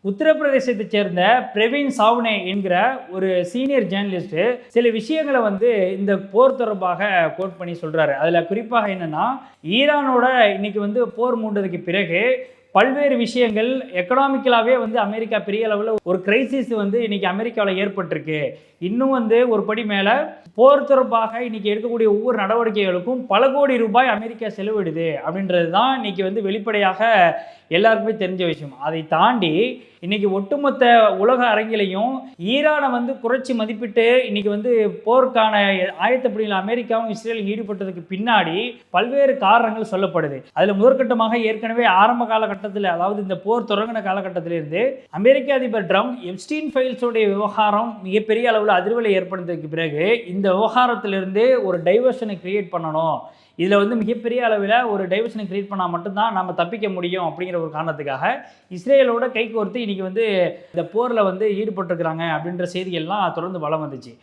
உத்தரப்பிரதேசத்தைச் சேர்ந்த பிரவீன் சாவ்னே என்கிற ஒரு சீனியர் ஜேர்னலிஸ்ட் சில விஷயங்களை இந்த போர் தொடர்பாக கோட் பண்ணி சொல்றாரு. அதுல குறிப்பாக என்னன்னா, ஈரானோட இன்னைக்கு போர் மூண்டதுக்கு பிறகு பல்வேறு விஷயங்கள் எக்கனாமிக்கலாகவே அமெரிக்கா பெரிய அளவில் ஒரு கிரைசிஸ் இன்னைக்கு அமெரிக்காவில் ஏற்பட்டிருக்கு. இன்னும் ஒரு படி மேலே போர் தொடர்பாக இன்னைக்கு எடுக்கக்கூடிய ஒவ்வொரு நடவடிக்கைகளுக்கும் பல கோடி ரூபாய் அமெரிக்கா செலவிடுது அப்படின்றது தான் இன்னைக்கு வெளிப்படையாக எல்லாருக்குமே தெரிஞ்ச விஷயம். அதை தாண்டி இன்னைக்கு ஒட்டுமொத்த உலக அரங்கிலையும் ஈரானை குறைச்சி மதிப்பிட்டு இன்னைக்கு போருக்கான ஆயத்தப்படியில் அமெரிக்காவும் இஸ்ரேலும் ஈடுபட்டதுக்கு பின்னாடி பல்வேறு காரணங்கள் சொல்லப்படுது. அதில் முதற்கட்டமாக ஏற்கனவே ஆரம்ப காலகட்டத்தில், அதாவது இந்த போர் தொடங்கின காலகட்டத்திலிருந்து அமெரிக்க அதிபர் ட்ரம்ப் எப்ஸ்டீன் ஃபைல்ஸோடைய விவகாரம் மிகப்பெரிய அளவில் அதிர்வலை ஏற்படுத்ததுக்கு பிறகு இந்த விவகாரத்திலிருந்து ஒரு டைவர்ஷனை கிரியேட் பண்ணணும், இதில் மிகப்பெரிய அளவில் ஒரு டைவர்ஷனை கிரியேட் பண்ணால் மட்டும்தான் நம்ம தப்பிக்க முடியும் அப்படிங்கிற ஒரு காரணத்துக்காக இஸ்ரேலோட கைகோர்த்து இன்னைக்கு இந்த போரில் ஈடுபட்டிருக்கிறாங்க அப்படின்ற செய்திகள்லாம் தொடர்ந்து வலம் வந்துச்சு.